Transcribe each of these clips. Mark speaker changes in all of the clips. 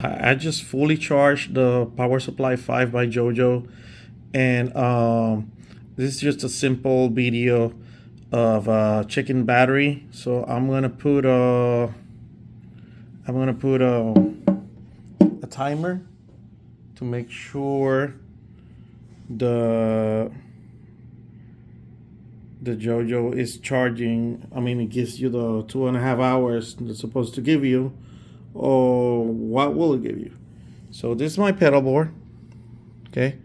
Speaker 1: I just fully charged the power supply 5 by JOYO, and this is just a simple video of checking battery. So I'm gonna put a timer to make sure the the JOYO is charging. I mean, it gives you the 2.5 hours it's supposed to give you, or what will it give you? So this is my pedal board. Okay,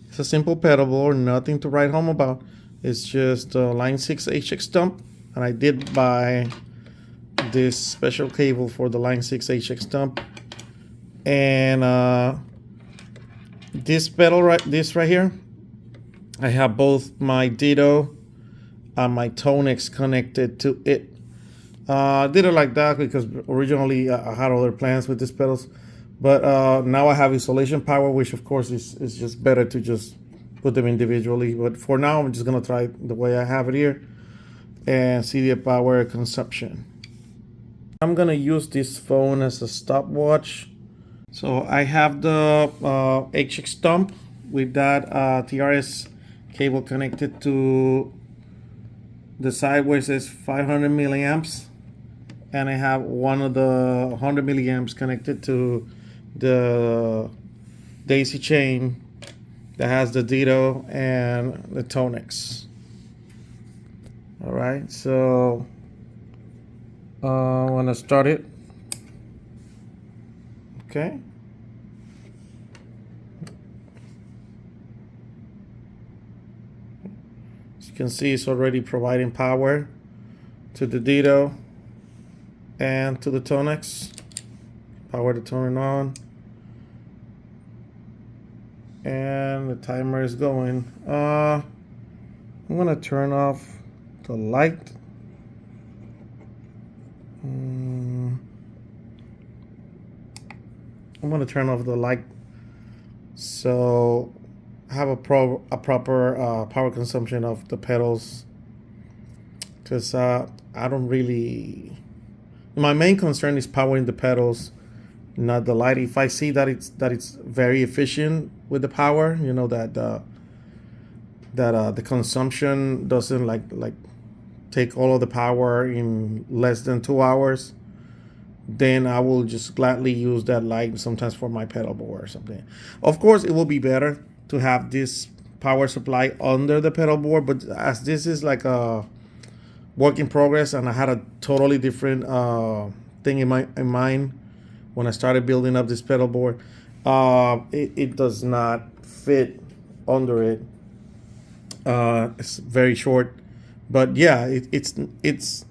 Speaker 1: it's a simple pedal board, nothing to write home about. It's just a line 6 HX stump, and I did buy this special cable for the line 6 HX stump. And this right here, I have both my Ditto and my Tonex connected to it. I did it like that because originally I had other plans with these pedals, but now I have isolation power, which of course is just better to just put them individually. But for now, I'm just gonna try the way I have it here and see the power consumption. I'm gonna use this phone as a stopwatch. So I have the HX Stomp with that TRS cable connected to the side where it says 500 milliamps, and I have one of the 100 milliamps connected to the daisy chain that has the Ditto and the Tonex. All right, so I want to start it. Okay. As you can see, it's already providing power to the Ditto and to the Tonex. Power to turn on. And the timer is going. I'm gonna turn off the light. I'm gonna turn off the light so I have a proper power consumption of the pedals, because I don't really. My main concern is powering the pedals, not the light. If I see that it's very efficient with the power, you know, that the consumption doesn't like take all of the power in less than 2 hours, then I will just gladly use that light sometimes for my pedal board or something. Of course, it will be better to have this power supply under the pedal board, but as this is like a work in progress, and I had a totally different thing in mind when I started building up this pedal board, it does not fit under it. It's very short, but yeah, it's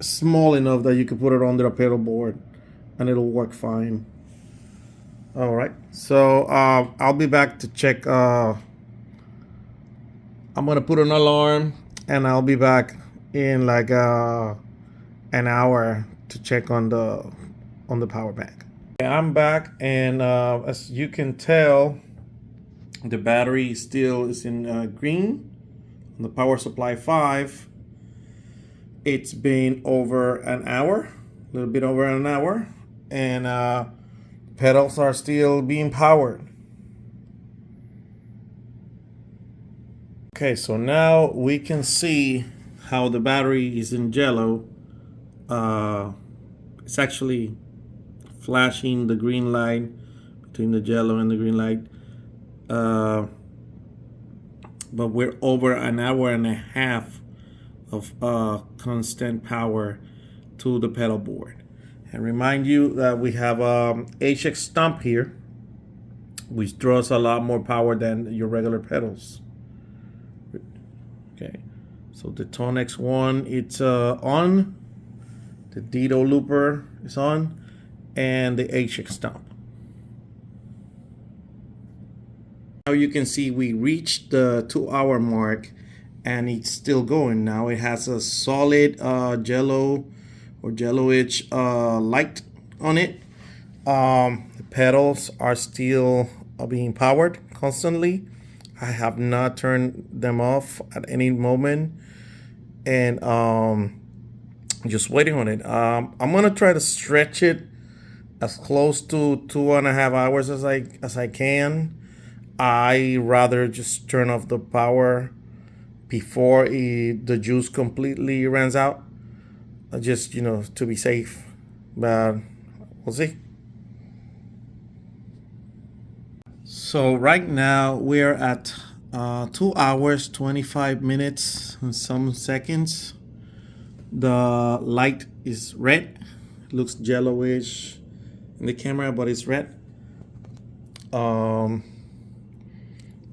Speaker 1: small enough that you can put it under a pedal board and it'll work fine. All right, so I'll be back to check. I'm gonna put an alarm, and I'll be back in like an hour to check on the power bank. Okay, I'm back, and as you can tell, the battery still is in green on the power supply 5. It's been over an hour, a little bit over an hour, and pedals are still being powered. Okay, so now we can see how the battery is in yellow. It's actually flashing the green light between the yellow and the green light. But we're over an hour and a half of constant power to the pedal board. And remind you that we have HX Stomp here, which draws a lot more power than your regular pedals. Okay, so the Tonex one, it's on, the Ditto looper is on, and the HX Stomp. Now you can see we reached the 2-hour mark, and it's still going. Now it has a solid yellow or yellowish light on it. The pedals are still being powered constantly. I have not turned them off at any moment, and just waiting on it. I'm gonna try to stretch it as close to 2.5 hours as I can. I rather just turn off the power before the juice completely runs out, just to be safe. But we'll see. So right now we're at 2 hours 25 minutes and some seconds. The light is red. It looks yellowish in the camera, but it's red.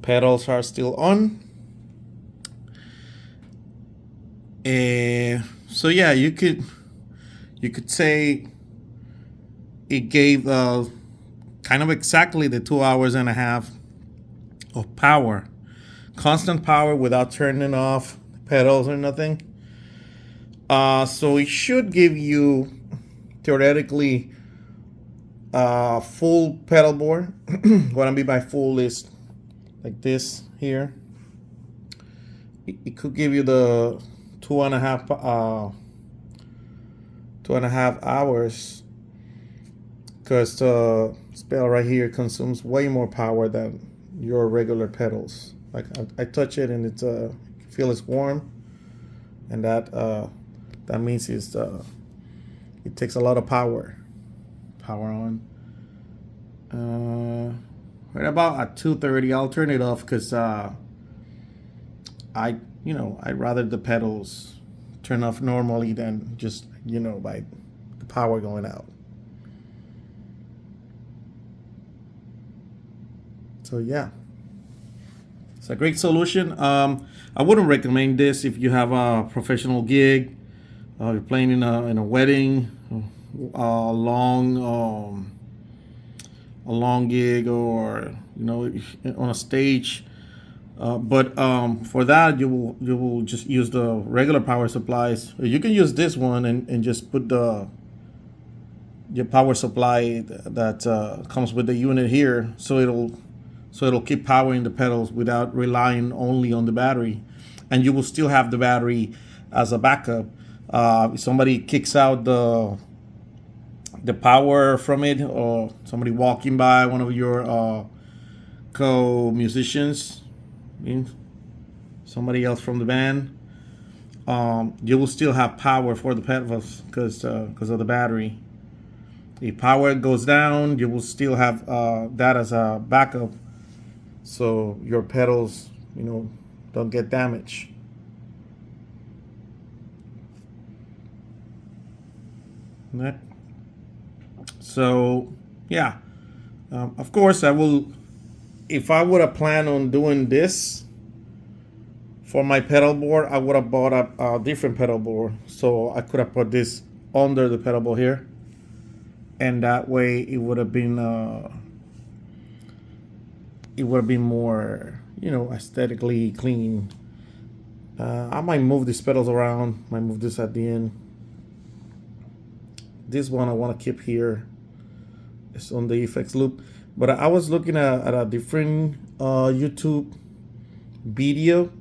Speaker 1: Pedals are still on. So yeah, you could say it gave kind of exactly the 2.5 hours of power, constant power without turning off pedals or nothing. So it should give you theoretically full pedal board. What I mean by full is like this here. It could give you the 2.5 hours, because the pedal right here consumes way more power than your regular pedals. Like I touch it and it's feel it's warm, and that means it takes a lot of power on. Right about at 2:30, I'll turn it off because I'd rather the pedals turn off normally than just by the power going out. So yeah, it's a great solution. I wouldn't recommend this if you have a professional gig. You're playing in a wedding, a long gig, or on a stage. But for that, you will just use the regular power supplies. You can use this one and just put your power supply that comes with the unit here, so it'll keep powering the pedals without relying only on the battery, and you will still have the battery as a backup. If somebody kicks out the power from it, or somebody walking by, one of your co-musicians, somebody else from the band, you will still have power for the pedals because of the battery. If power goes down, you will still have that as a backup, so your pedals don't get damaged. So yeah, of course I will. If I would have planned on doing this for my pedal board, I would have bought a different pedal board, so I could have put this under the pedal board here, and that way it would have been more aesthetically clean. I might move these pedals around. Might move this at the end. This one I want to keep here. It's on the effects loop. But I was looking at a different YouTube video,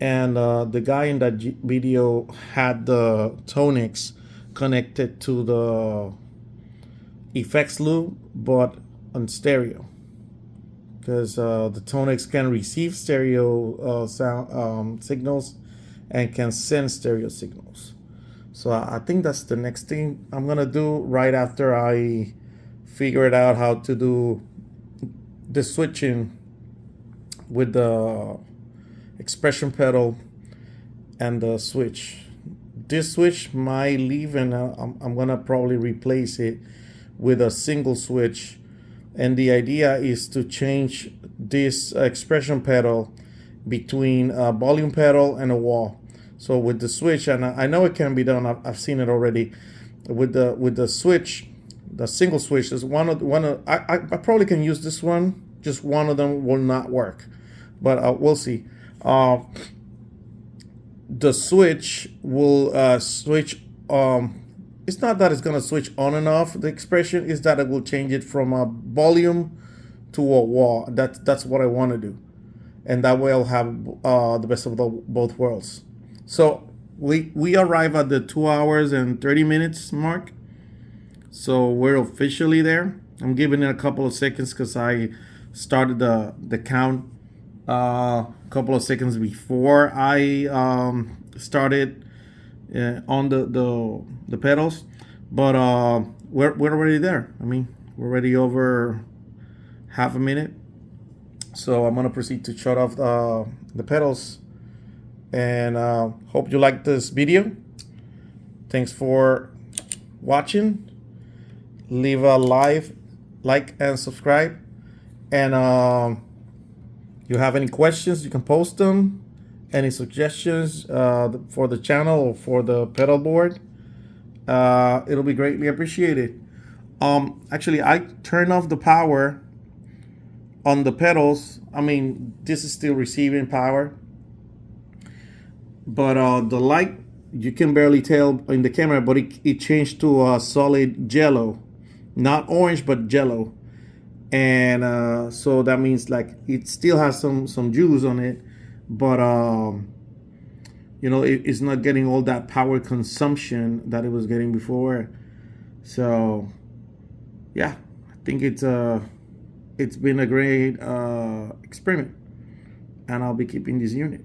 Speaker 1: and the guy in that video had the Tonics connected to the effects loop, but on stereo, because the Tonics can receive stereo sound signals and can send stereo signals. So I think that's the next thing I'm gonna do right after I figure it out how to do the switching with the expression pedal and the switch. This switch might leave, and I'm gonna probably replace it with a single switch. And the idea is to change this expression pedal between a volume pedal and a wall. So with the switch, and I know it can be done. I've seen it already. With the switch, the single switch is I probably can use this one. Just one of them will not work, but we'll see. The switch will switch. It's not that it's gonna switch on and off. The expression is that it will change it from a volume to a wall. That's what I want to do, and that way I'll have the best of both worlds. So we arrive at the 2 hours and 30 minutes mark. So we're officially there. I'm giving it a couple of seconds because I started the count a couple of seconds before I started on the pedals. But we're already there. I mean, we're already over half a minute. So I'm gonna proceed to shut off the pedals, and hope you like this video. Thanks for watching. Leave a like and subscribe. And you have any questions, you can post them. Any suggestions for the channel or for the pedal board, it'll be greatly appreciated. Actually, I turned off the power on the pedals. I mean, this is still receiving power, but the light, you can barely tell in the camera, but it changed to a solid yellow, not orange but yellow. And so that means like it still has some juice on it, but you know, it's not getting all that power consumption that it was getting before. So yeah, I think it's been a great experiment, and I'll be keeping this unit.